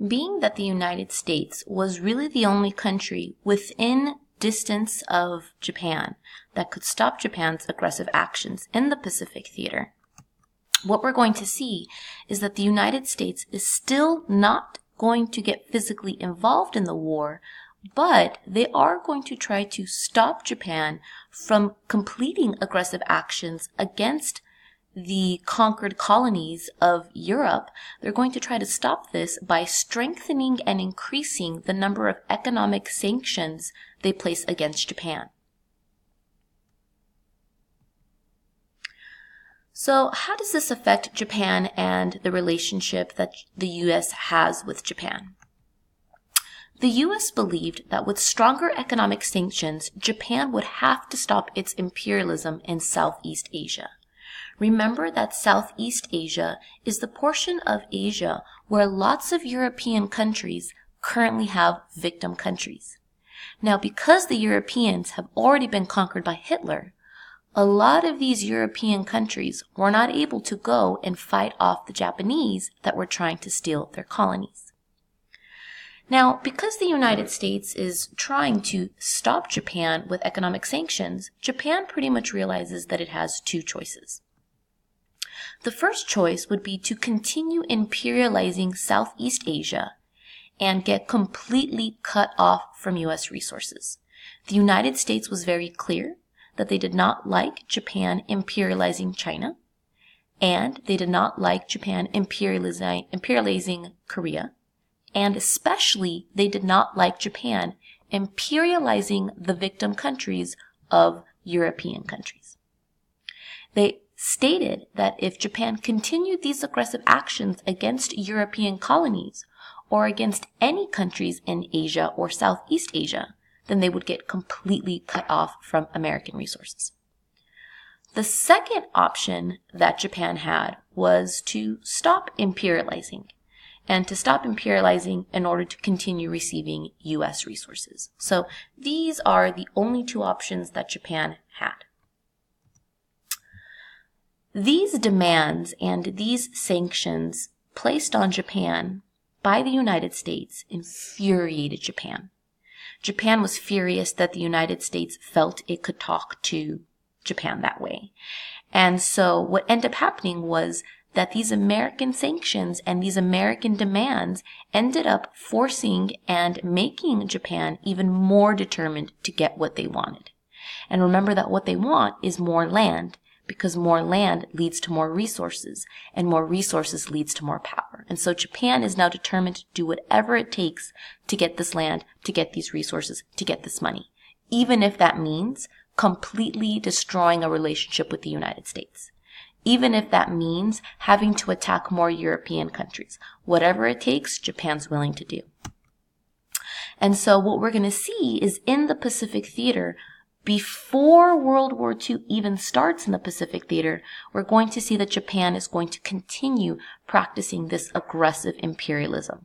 Being that the United States was really the only country within distance of Japan that could stop Japan's aggressive actions in the Pacific theater, what we're going to see is that the United States is still not going to get physically involved in the war, but they are going to try to stop Japan from completing aggressive actions against the conquered colonies of Europe. They're going to try to stop this by strengthening and increasing the number of economic sanctions they place against Japan. So how does this affect Japan and the relationship that the U.S. has with Japan? The U.S. believed that with stronger economic sanctions, Japan would have to stop its imperialism in Southeast Asia. Remember that Southeast Asia is the portion of Asia where lots of European countries currently have victim countries. Now, because the Europeans have already been conquered by Hitler, a lot of these European countries were not able to go and fight off the Japanese that were trying to steal their colonies. Now, because the United States is trying to stop Japan with economic sanctions, Japan pretty much realizes that it has two choices. The first choice would be to continue imperializing Southeast Asia and get completely cut off from U.S. resources. The United States was very clear that they did not like Japan imperializing China, and they did not like Japan imperializing Korea, and especially they did not like Japan imperializing the victim countries of European countries. They stated that if Japan continued these aggressive actions against European colonies or against any countries in Asia or Southeast Asia, then they would get completely cut off from American resources. The second option that Japan had was to stop imperializing, and to stop imperializing in order to continue receiving U.S. resources. So these are the only two options that Japan had. These demands and these sanctions placed on Japan by the United States infuriated Japan. Japan was furious that the United States felt it could talk to Japan that way. And so what ended up happening was that these American sanctions and these American demands ended up forcing and making Japan even more determined to get what they wanted. And remember that what they want is more land, because more land leads to more resources, and more resources leads to more power. And so Japan is now determined to do whatever it takes to get this land, to get these resources, to get this money, even if that means completely destroying a relationship with the United States. Even if that means having to attack more European countries. Whatever it takes, Japan's willing to do. And so what we're going to see is in the Pacific theater, before World War II even starts in the Pacific theater, we're going to see that Japan is going to continue practicing this aggressive imperialism.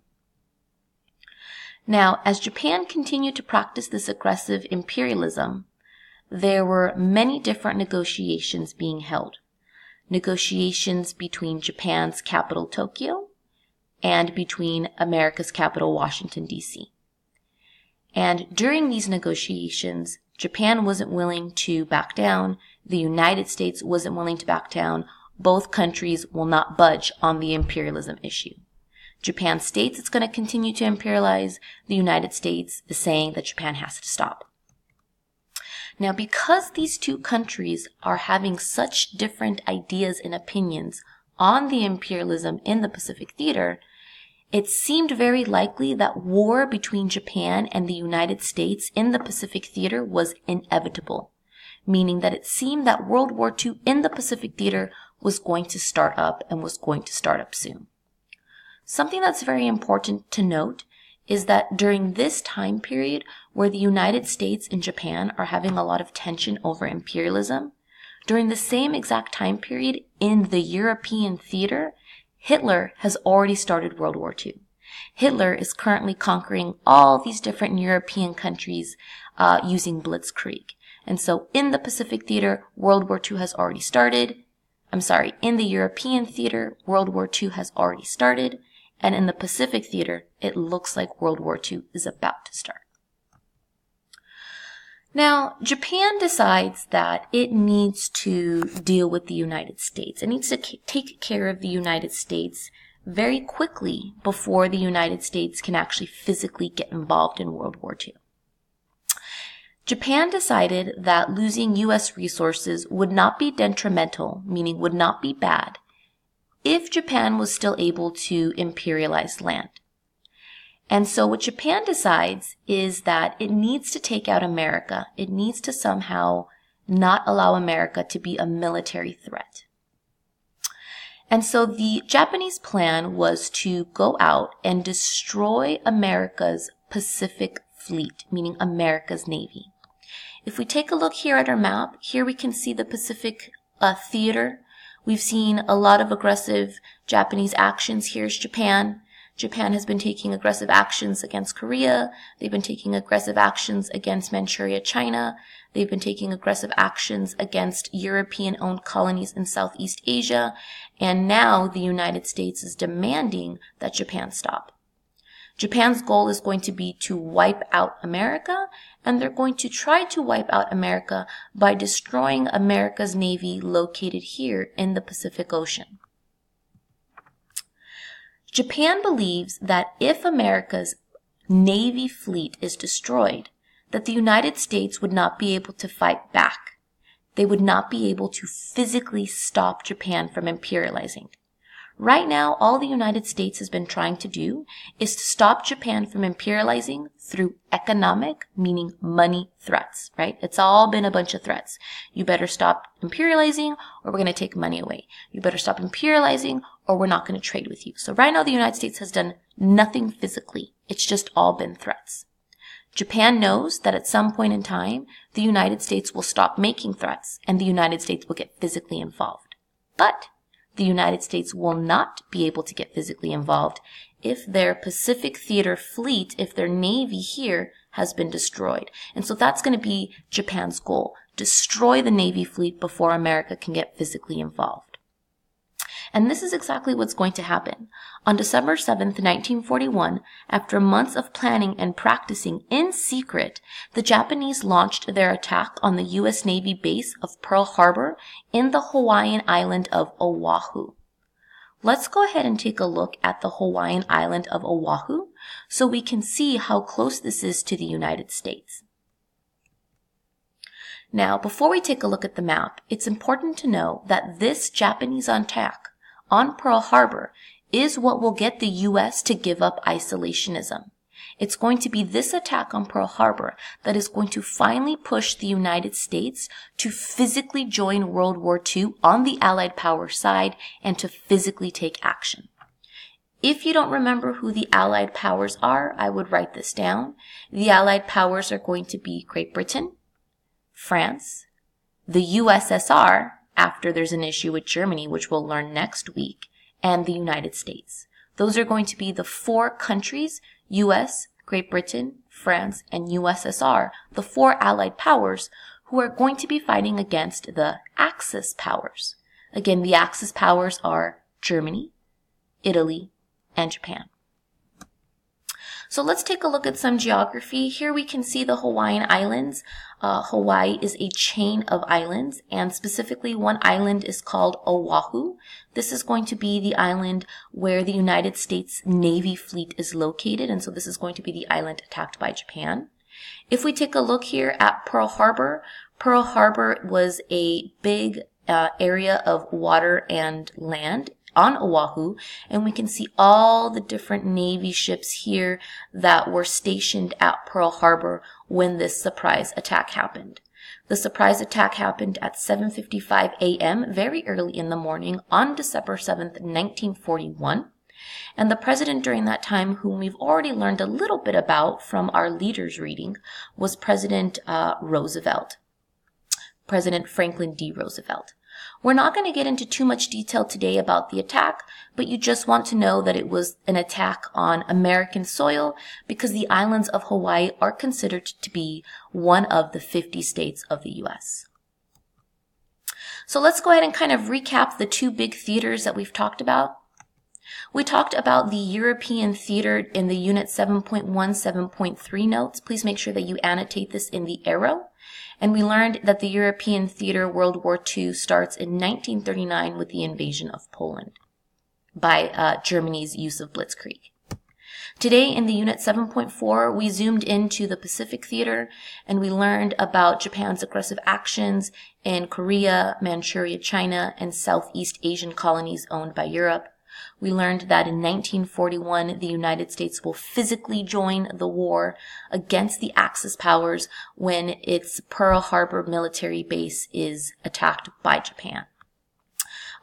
Now, as Japan continued to practice this aggressive imperialism, there were many different negotiations being held. Negotiations between Japan's capital, Tokyo, and between America's capital, Washington, D.C. And during these negotiations, Japan wasn't willing to back down. The United States wasn't willing to back down. Both countries will not budge on the imperialism issue. Japan states it's going to continue to imperialize. The United States is saying that Japan has to stop. Now, because these two countries are having such different ideas and opinions on the imperialism in the Pacific theater, it seemed very likely that war between Japan and the United States in the Pacific theater was inevitable, meaning that it seemed that World War II in the Pacific theater was going to start up and was going to start up soon. Something that's very important to note is that during this time period where the United States and Japan are having a lot of tension over imperialism, during the same exact time period in the European theater, Hitler has already started World War II. Hitler is currently conquering all these different European countries using blitzkrieg. And so in the Pacific theater, World War II has already started. In the European theater, World War II has already started. And in the Pacific theater, it looks like World War II is about to start. Now, Japan decides that it needs to deal with the United States. It needs to take care of the United States very quickly before the United States can actually physically get involved in World War II. Japan decided that losing U.S. resources would not be detrimental, meaning would not be bad, if Japan was still able to imperialize land. And so what Japan decides is that it needs to take out America. It needs to somehow not allow America to be a military threat. And so the Japanese plan was to go out and destroy America's Pacific Fleet, meaning America's Navy. If we take a look here at our map, here we can see the Pacific theater. We've seen a lot of aggressive Japanese actions. Here's Japan. Japan has been taking aggressive actions against Korea. They've been taking aggressive actions against Manchuria, China. They've been taking aggressive actions against European-owned colonies in Southeast Asia. And now the United States is demanding that Japan stop. Japan's goal is going to be to wipe out America, and they're going to try to wipe out America by destroying America's Navy located here in the Pacific Ocean. Japan believes that if America's Navy fleet is destroyed, that the United States would not be able to fight back. They would not be able to physically stop Japan from imperializing. Right now, all the United States has been trying to do is to stop Japan from imperializing through economic, meaning money threats, right? It's all been a bunch of threats. You better stop imperializing or we're going to take money away. You better stop imperializing or we're not going to trade with you. So right now, the United States has done nothing physically. It's just all been threats. Japan knows that at some point in time, the United States will stop making threats and the United States will get physically involved. But the United States will not be able to get physically involved if their Pacific Theater fleet, if their Navy here has been destroyed. And so that's going to be Japan's goal. Destroy the Navy fleet before America can get physically involved. And this is exactly what's going to happen. On December 7th, 1941, after months of planning and practicing in secret, the Japanese launched their attack on the U.S. Navy base of Pearl Harbor in the Hawaiian island of Oahu. Let's go ahead and take a look at the Hawaiian island of Oahu so we can see how close this is to the United States. Now, before we take a look at the map, it's important to know that this Japanese attack on Pearl Harbor is what will get the U.S. to give up isolationism. It's going to be this attack on Pearl Harbor that is going to finally push the United States to physically join World War II on the Allied power side and to physically take action. If you don't remember who the Allied powers are, I would write this down. The Allied powers are going to be Great Britain, France, the USSR, after there's an issue with Germany, which we'll learn next week, and the United States. Those are going to be the four countries, US, Great Britain, France, and USSR, the four Allied powers, who are going to be fighting against the Axis powers. Again, the Axis powers are Germany, Italy, and Japan. So let's take a look at some geography. Here we can see the Hawaiian Islands. Hawaii is a chain of islands, and specifically one island is called Oahu. This is going to be the island where the United States Navy fleet is located, and so this is going to be the island attacked by Japan. If we take a look here at Pearl Harbor was a big area of water and land on Oahu, and we can see all the different Navy ships here that were stationed at Pearl Harbor when this surprise attack happened. The surprise attack happened at 7:55 a.m., very early in the morning on December 7th, 1941. And the president during that time, whom we've already learned a little bit about from our leaders reading, was President Roosevelt, President Franklin D. Roosevelt. We're not going to get into too much detail today about the attack, but you just want to know that it was an attack on American soil because the islands of Hawaii are considered to be one of the 50 states of the U.S. So let's go ahead and kind of recap the two big theaters that we've talked about. We talked about the European theater in the Unit 7.1, 7.3 notes. Please make sure that you annotate this in the arrow. And we learned that the European theater World War II starts in 1939 with the invasion of Poland by Germany's use of blitzkrieg. Today in the Unit 7.4, we zoomed into the Pacific theater and we learned about Japan's aggressive actions in Korea, Manchuria, China, and Southeast Asian colonies owned by Europe. We learned that in 1941, the United States will physically join the war against the Axis powers when its Pearl Harbor military base is attacked by Japan.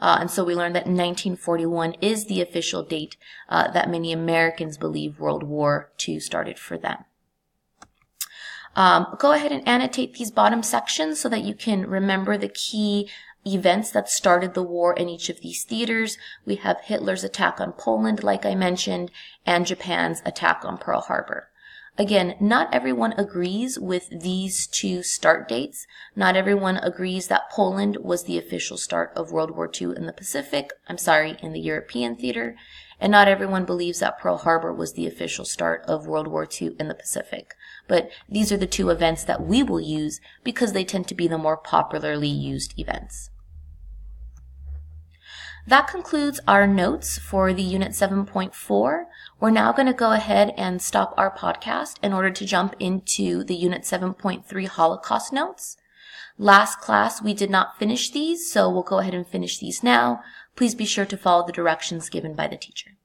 And so we learned that 1941 is the official date that many Americans believe World War II started for them. Go ahead and annotate these bottom sections so that you can remember the key events that started the war in each of these theaters. We have Hitler's attack on Poland, like I mentioned, and Japan's attack on Pearl Harbor. Again, not everyone agrees with these two start dates. Not everyone agrees that Poland was the official start of World War II in the European theater. And not everyone believes that Pearl Harbor was the official start of World War II in the Pacific. But these are the two events that we will use because they tend to be the more popularly used events. That concludes our notes for the Unit 7.4. We're now going to go ahead and stop our podcast in order to jump into the Unit 7.3 Holocaust notes. Last class, we did not finish these, so we'll go ahead and finish these now. Please be sure to follow the directions given by the teacher.